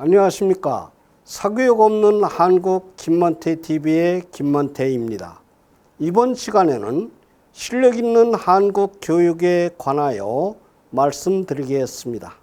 안녕하십니까. 사교육 없는 한국 김만태TV의 김만태입니다. 이번 시간에는 실력 있는 한국 교육에 관하여 말씀드리겠습니다.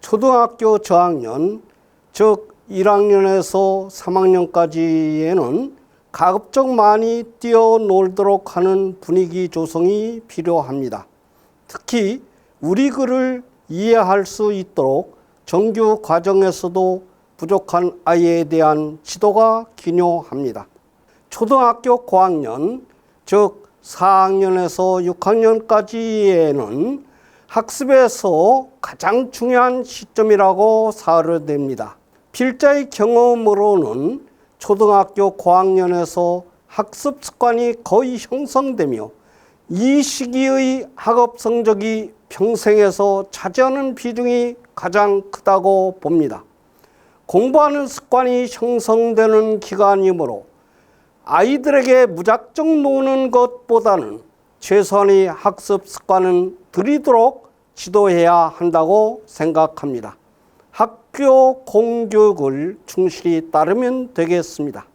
초등학교 저학년, 즉 1학년에서 3학년까지에는 가급적 많이 뛰어놀도록 하는 분위기 조성이 필요합니다. 특히 우리 글을 이해할 수 있도록 정규 과정에서도 부족한 아이에 대한 지도가 기묘합니다. 초등학교 고학년, 즉 4학년에서 6학년까지에는 학습에서 가장 중요한 시점이라고 사료됩니다. 필자의 경험으로는 초등학교 고학년에서 학습 습관이 거의 형성되며 이 시기의 학업 성적이 평생에서 차지하는 비중이 가장 크다고 봅니다. 공부하는 습관이 형성되는 기간이므로 아이들에게 무작정 노는 것보다는 최소한의 학습 습관은 들이도록 지도해야 한다고 생각합니다. 학교 공교육을 충실히 따르면 되겠습니다.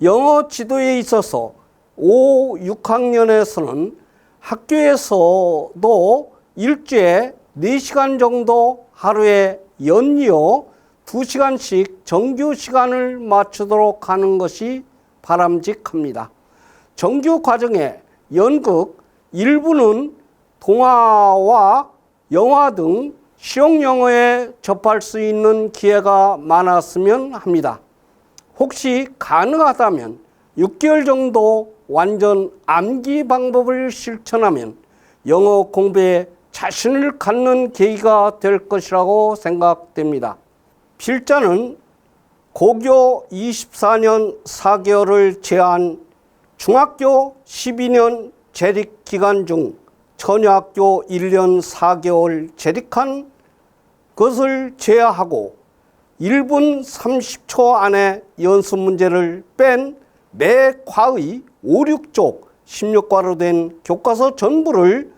영어 지도에 있어서 5, 6학년에서는 학교에서도 일주일에 4시간 정도 하루에 연이어 2시간씩 정규 시간을 맞추도록 하는 것이 바람직합니다. 정규 과정에 연극, 일부는 동화와 영화 등 실용 영어에 접할 수 있는 기회가 많았으면 합니다. 혹시 가능하다면 6개월 정도 완전 암기 방법을 실천하면 영어 공부에 자신을 갖는 계기가 될 것이라고 생각됩니다. 필자는 고교 24년 4개월을 제한 중학교 12년 재직 기간 중 처녀학교 1년 4개월 재직한 것을 제외하고 1분 30초 안에 연습 문제를 뺀 매 과의 5, 6쪽 16과로 된 교과서 전부를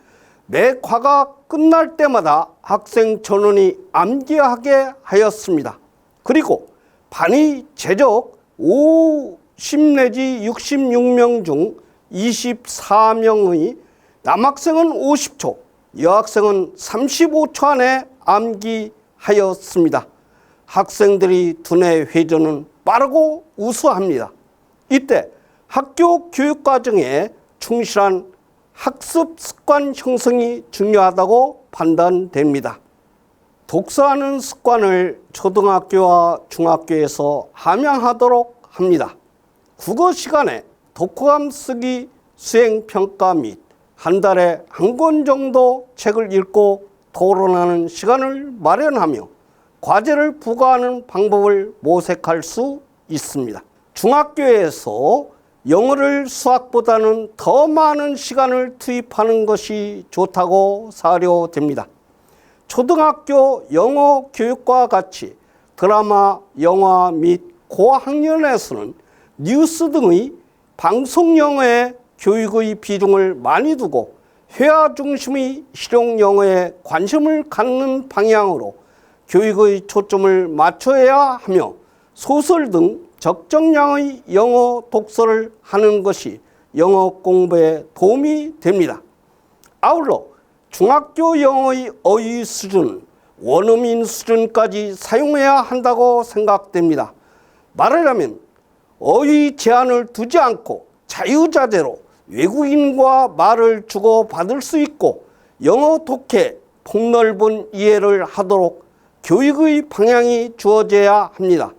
매 과가 끝날 때마다 학생 전원이 암기하게 하였습니다. 그리고 반의 제적 50 내지 66명 중 24명의 남학생은 50초, 여학생은 35초 안에 암기하였습니다. 학생들이 두뇌 회전은 빠르고 우수합니다. 이때 학교 교육 과정에 충실한 학습 습관 형성이 중요하다고 판단됩니다. 독서하는 습관을 초등학교와 중학교에서 함양하도록 합니다. 국어 시간에 독후감 쓰기 수행평가 및 한 달에 한 권 정도 책을 읽고 토론하는 시간을 마련하며 과제를 부과하는 방법을 모색할 수 있습니다. 중학교에서 영어를 수학보다는 더 많은 시간을 투입하는 것이 좋다고 사료됩니다. 초등학교 영어 교육과 같이 드라마, 영화 및 고학년에서는 뉴스 등의 방송 영어에 교육의 비중을 많이 두고 회화 중심의 실용 영어에 관심을 갖는 방향으로 교육의 초점을 맞춰야 하며 소설 등 적정량의 영어 독서를 하는 것이 영어 공부에 도움이 됩니다. 아울러 중학교 영어의 어휘 수준, 원어민 수준까지 사용해야 한다고 생각됩니다. 말하자면 어휘 제한을 두지 않고 자유자재로 외국인과 말을 주고받을 수 있고 영어 독해, 폭넓은 이해를 하도록 교육의 방향이 주어져야 합니다.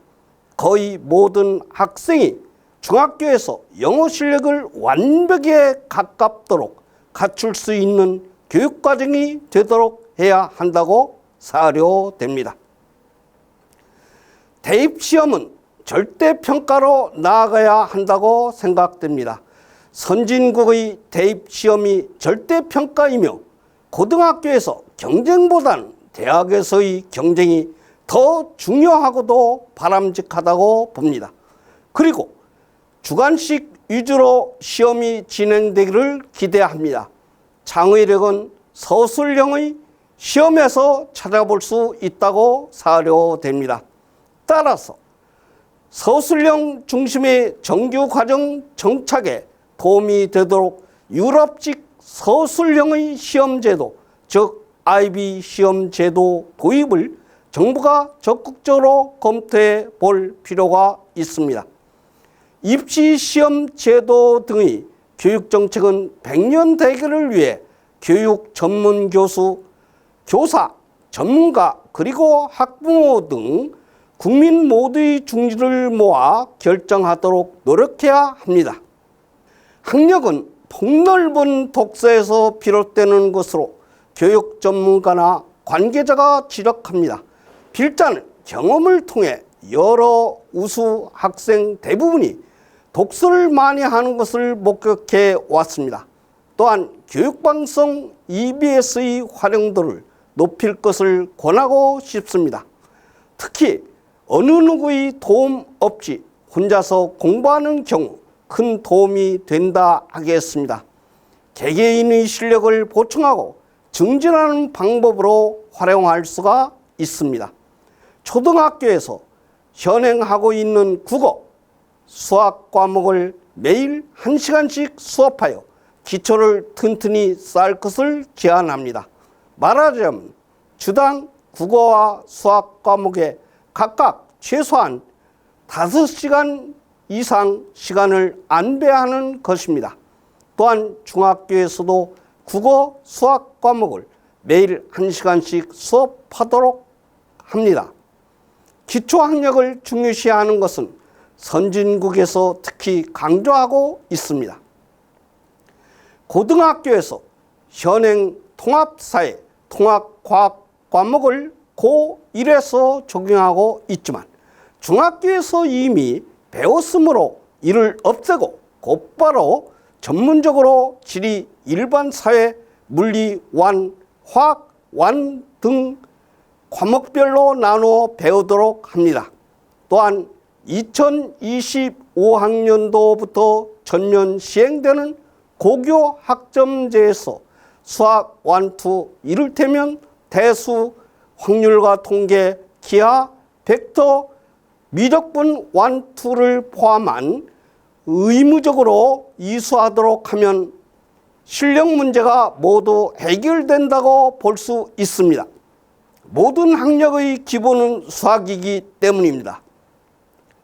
거의 모든 학생이 중학교에서 영어 실력을 완벽에 가깝도록 갖출 수 있는 교육과정이 되도록 해야 한다고 사료됩니다. 대입시험은 절대평가로 나아가야 한다고 생각됩니다. 선진국의 대입시험이 절대평가이며 고등학교에서 경쟁보다는 대학에서의 경쟁이 더 중요하고도 바람직하다고 봅니다. 그리고 주관식 위주로 시험이 진행되기를 기대합니다. 창의력은 서술형의 시험에서 찾아볼 수 있다고 사료됩니다. 따라서 서술형 중심의 정규과정 정착에 도움이 되도록 유럽식 서술형의 시험제도, 즉 IB 시험제도 도입을 정부가 적극적으로 검토해 볼 필요가 있습니다. 입시시험제도 등의 교육정책은 100년 대계를 위해 교육 전문 교수, 교사, 전문가, 그리고 학부모 등 국민 모두의 중지를 모아 결정하도록 노력해야 합니다. 학력은 폭넓은 독서에서 비롯되는 것으로 교육 전문가나 관계자가 지적합니다. 필자는 경험을 통해 여러 우수 학생 대부분이 독서를 많이 하는 것을 목격해 왔습니다. 또한 교육방송 EBS의 활용도를 높일 것을 권하고 싶습니다. 특히 어느 누구의 도움 없이 혼자서 공부하는 경우 큰 도움이 된다 하겠습니다. 개개인의 실력을 보충하고 증진하는 방법으로 활용할 수가 있습니다. 초등학교에서 현행하고 있는 국어, 수학 과목을 매일 1시간씩 수업하여 기초를 튼튼히 쌓을 것을 제안합니다. 말하자면 주당 국어와 수학 과목에 각각 최소한 5시간 이상 시간을 안배하는 것입니다. 또한 중학교에서도 국어, 수학 과목을 매일 1시간씩 수업하도록 합니다. 기초학력을 중요시하는 것은 선진국에서 특히 강조하고 있습니다. 고등학교에서 현행 통합사회, 통합과학 과목을 고1에서 적용하고 있지만 중학교에서 이미 배웠으므로 이를 없애고 곧바로 전문적으로 지리, 일반 사회, 물리, 완, 화학, 완 등 과목별로 나누어 배우도록 합니다. 또한 2025학년도부터 전면 시행되는 고교 학점제에서 수학 완투, 이를테면 대수, 확률과 통계, 기하, 벡터, 미적분 완투를 포함한 의무적으로 이수하도록 하면 실력 문제가 모두 해결된다고 볼 수 있습니다. 모든 학력의 기본은 수학이기 때문입니다.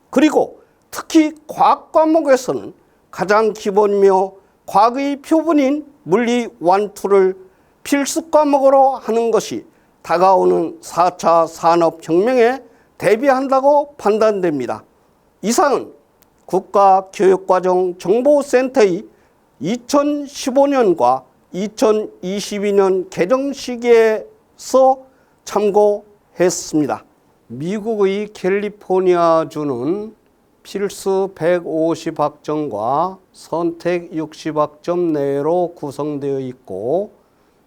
그리고 특히 과학 과목에서는 가장 기본이며 과학의 표본인 물리 완투를 필수 과목으로 하는 것이 다가오는 4차 산업혁명에 대비한다고 판단됩니다. 이상은 국가교육과정정보센터의 2015년과 2022년 개정 시기에서 참고했습니다. 미국의 캘리포니아주는 필수 150학점과 선택 60학점 내로 구성되어 있고,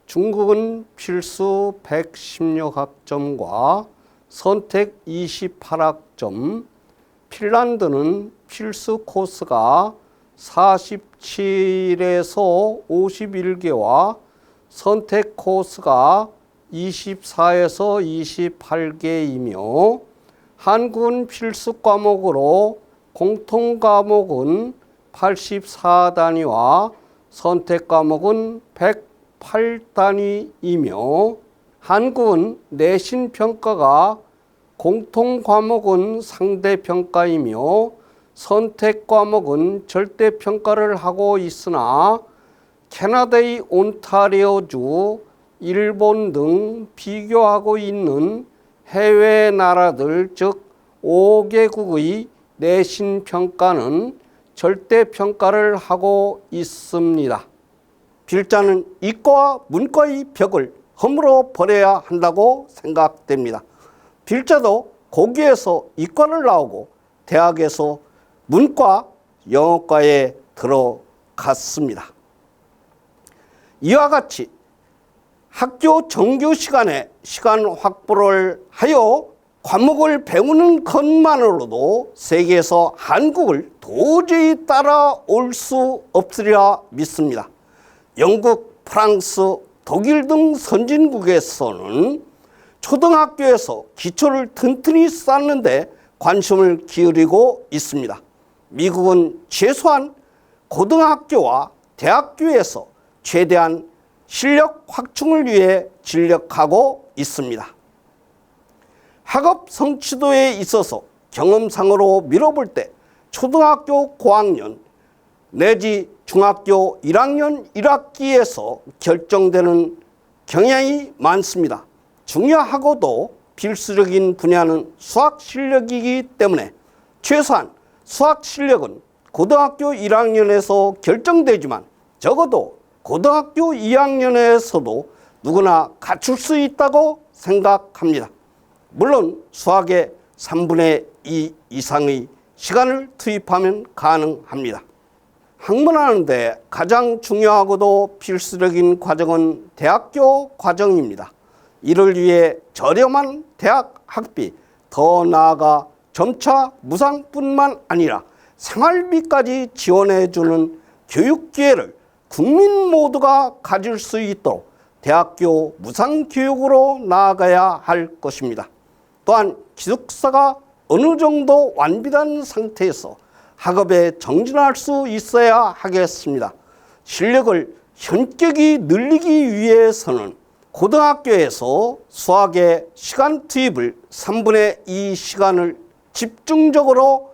중국은 필수 116학점과 선택 28학점, 핀란드는 필수 코스가 47에서 51개와 선택 코스가 24에서 28개이며, 한국은 필수 과목으로 공통 과목은 84단위와 선택 과목은 108단위이며, 한국은 내신 평가가 공통 과목은 상대 평가이며 선택 과목은 절대 평가를 하고 있으나, 캐나다의 온타리오주, 일본 등 비교하고 있는 해외 나라들, 즉 5개국의 내신 평가는 절대 평가를 하고 있습니다. 필자는 이과와 문과의 벽을 허물어 버려야 한다고 생각됩니다. 필자도 고교에서 이과를 나오고 대학에서 문과, 영어과에 들어갔습니다. 이와 같이 학교 정규 시간에 시간 확보를 하여 과목을 배우는 것만으로도 세계에서 한국을 도저히 따라올 수 없으리라 믿습니다. 영국, 프랑스, 독일 등 선진국에서는 초등학교에서 기초를 튼튼히 쌓는 데 관심을 기울이고 있습니다. 미국은 최소한 고등학교와 대학교에서 최대한 실력 확충을 위해 진력하고 있습니다. 학업 성취도에 있어서 경험상으로 미뤄볼 때 초등학교 고학년 내지 중학교 1학년 1학기에서 결정되는 경향이 많습니다. 중요하고도 필수적인 분야는 수학 실력이기 때문에 최소한 수학 실력은 고등학교 1학년에서 결정되지만 적어도 고등학교 2학년에서도 누구나 갖출 수 있다고 생각합니다. 물론 수학의 3분의 2 이상의 시간을 투입하면 가능합니다. 학문하는데 가장 중요하고도 필수적인 과정은 대학교 과정입니다. 이를 위해 저렴한 대학 학비, 더 나아가 점차 무상뿐만 아니라 생활비까지 지원해주는 교육 기회를 국민 모두가 가질 수 있도록 대학교 무상교육으로 나아가야 할 것입니다. 또한 기숙사가 어느 정도 완비된 상태에서 학업에 정진할 수 있어야 하겠습니다. 실력을 현격히 늘리기 위해서는 고등학교에서 수학의 시간 투입을 3분의 2 시간을 집중적으로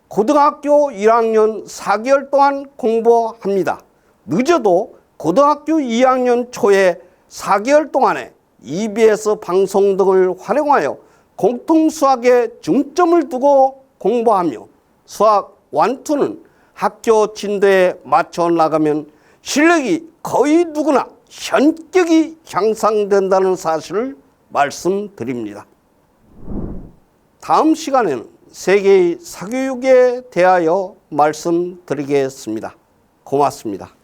고등학교 1학년 4개월 동안 공부합니다. 늦어도 고등학교 2학년 초에 4개월 동안에 EBS 방송 등을 활용하여 공통수학에 중점을 두고 공부하며 수학 1, 2는 학교 진도에 맞춰 나가면 실력이 거의 누구나 현격히 향상된다는 사실을 말씀드립니다. 다음 시간에는 세계의 사교육에 대하여 말씀드리겠습니다. 고맙습니다.